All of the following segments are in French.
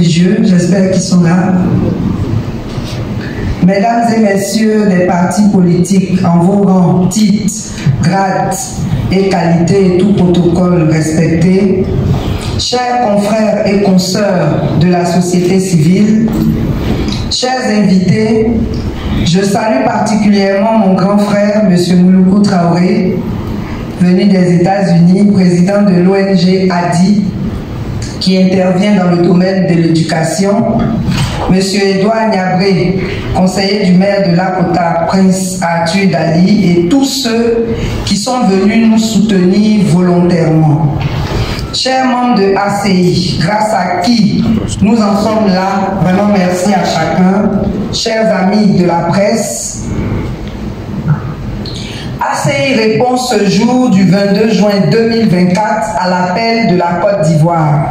religieux, j'espère qu'ils sont là. Mesdames et messieurs des partis politiques, en vos rangs, titres, grades et qualités et tout protocole respecté, chers confrères et consoeurs de la société civile, chers invités, je salue particulièrement mon grand frère, M. Mouloukou Traoré, venu des États-Unis, président de l'ONG ADI, qui intervient dans le domaine de l'éducation, M. Edouard Niabré, conseiller du maire de Lakota, Prince Arthur Dali, et tous ceux qui sont venus nous soutenir volontairement. Chers membres de ACI, grâce à qui nous en sommes là, vraiment merci à chacun. Chers amis de la presse, ACI répond ce jour du 22 juin 2024 à l'appel de la Côte d'Ivoire.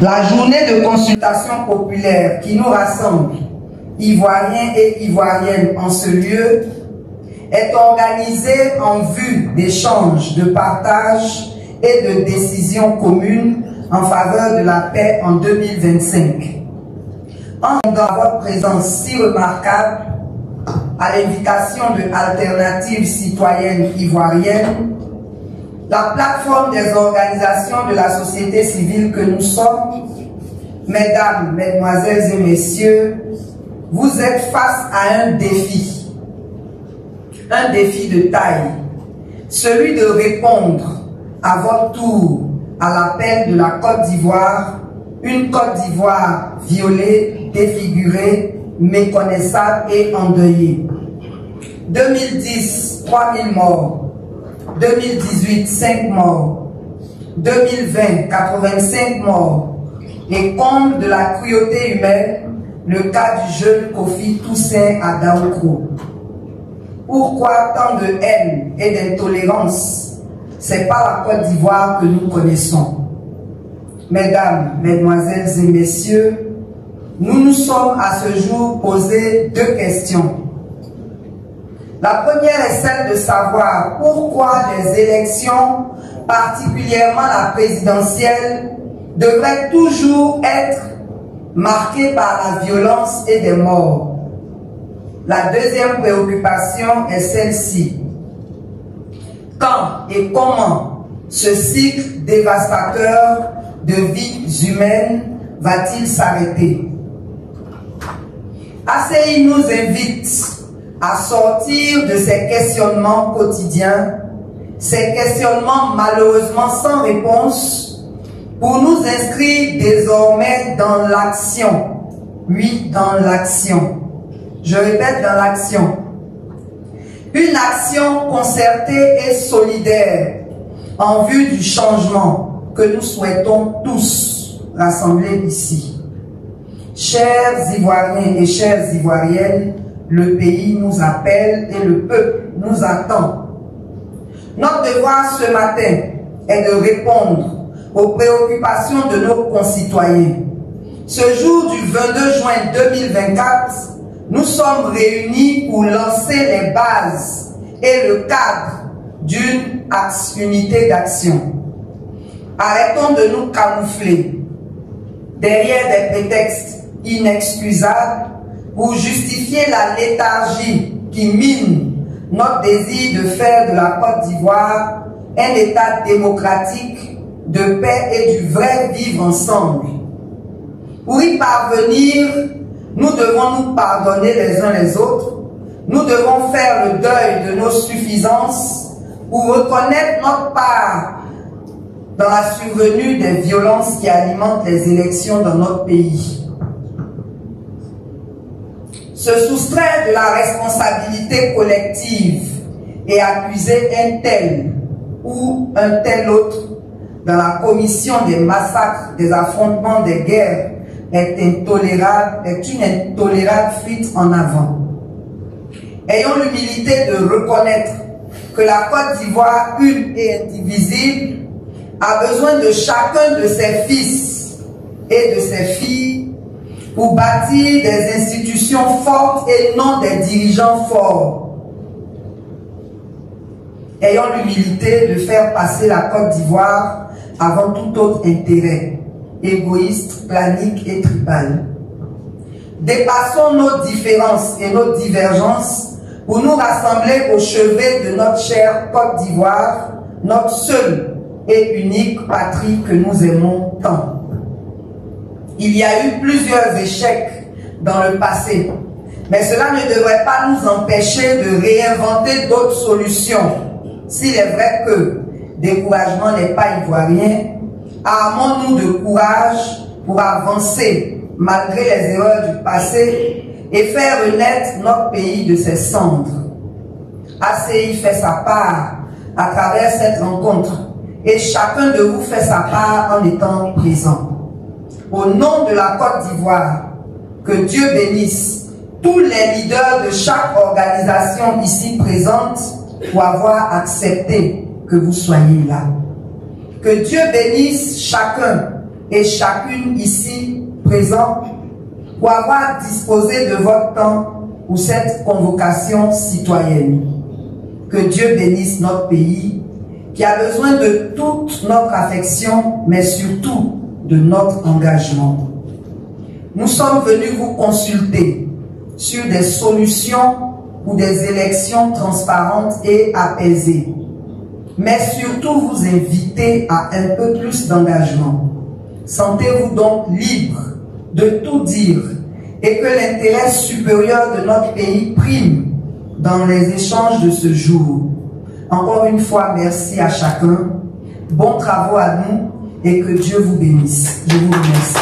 La journée de consultation populaire qui nous rassemble, Ivoiriens et Ivoiriennes, en ce lieu, est organisée en vue d'échanges, de partage et de décisions communes en faveur de la paix en 2025. En dans votre présence si remarquable, à l'invitation de Alternatives citoyennes ivoiriennes, la plateforme des organisations de la société civile que nous sommes, mesdames, mesdemoiselles et messieurs, vous êtes face à un défi de taille, celui de répondre à votre tour à l'appel de la Côte d'Ivoire, une Côte d'Ivoire violée, défigurée, méconnaissable et endeuillée. 2010, 3000 morts. 2018, 5 morts. 2020, 85 morts. Et comble de la cruauté humaine, le cas du jeune Kofi Toussaint à Daoukro. Pourquoi tant de haine et d'intolérance? C'est pas la Côte d'Ivoire que nous connaissons. Mesdames, mesdemoiselles et messieurs, nous nous sommes à ce jour posé deux questions. La première est celle de savoir pourquoi les élections, particulièrement la présidentielle, devraient toujours être marquées par la violence et des morts. La deuxième préoccupation est celle-ci. Quand et comment ce cycle dévastateur de vies humaines va-t-il s'arrêter? ACI nous invite à sortir de ces questionnements quotidiens, ces questionnements malheureusement sans réponse, pour nous inscrire désormais dans l'action. Oui, dans l'action. Je répète, dans l'action. Une action concertée et solidaire en vue du changement que nous souhaitons tous rassembler ici. Chers Ivoiriens et chères Ivoiriennes, le pays nous appelle et le peuple nous attend. Notre devoir ce matin est de répondre aux préoccupations de nos concitoyens. Ce jour du 22 juin 2024, nous sommes réunis pour lancer les bases et le cadre d'une unité d'action. Arrêtons de nous camoufler derrière des prétextes inexcusables pour justifier la léthargie qui mine notre désir de faire de la Côte d'Ivoire un État démocratique, de paix et du vrai vivre ensemble. Pour y parvenir, nous devons nous pardonner les uns les autres, nous devons faire le deuil de nos suffisances pour reconnaître notre part dans la survenue des violences qui alimentent les élections dans notre pays. Se soustraire de la responsabilité collective et accuser un tel ou un tel autre dans la commission des massacres, des affrontements, des guerres est intolérable, est une intolérable fuite en avant. Ayons l'humilité de reconnaître que la Côte d'Ivoire, une et indivisible, a besoin de chacun de ses fils et de ses filles pour bâtir des institutions fortes et non des dirigeants forts. Ayons l'humilité de faire passer la Côte d'Ivoire avant tout autre intérêt égoïste, planique et tribal. Dépassons nos différences et nos divergences pour nous rassembler au chevet de notre chère Côte d'Ivoire, notre seule et unique patrie que nous aimons tant. Il y a eu plusieurs échecs dans le passé, mais cela ne devrait pas nous empêcher de réinventer d'autres solutions. S'il est vrai que découragement n'est pas ivoirien, armons-nous de courage pour avancer malgré les erreurs du passé et faire renaître notre pays de ses cendres. ACI fait sa part à travers cette rencontre et chacun de vous fait sa part en étant présent. Au nom de la Côte d'Ivoire, que Dieu bénisse tous les leaders de chaque organisation ici présente pour avoir accepté que vous soyez là. Que Dieu bénisse chacun et chacune ici présent pour avoir disposé de votre temps pour cette convocation citoyenne. Que Dieu bénisse notre pays qui a besoin de toute notre affection, mais surtout de notre engagement. Nous sommes venus vous consulter sur des solutions pour des élections transparentes et apaisées, mais surtout vous inviter à un peu plus d'engagement. Sentez-vous donc libre de tout dire et que l'intérêt supérieur de notre pays prime dans les échanges de ce jour. Encore une fois, merci à chacun. Bons travaux à nous et que Dieu vous bénisse. Je vous remercie.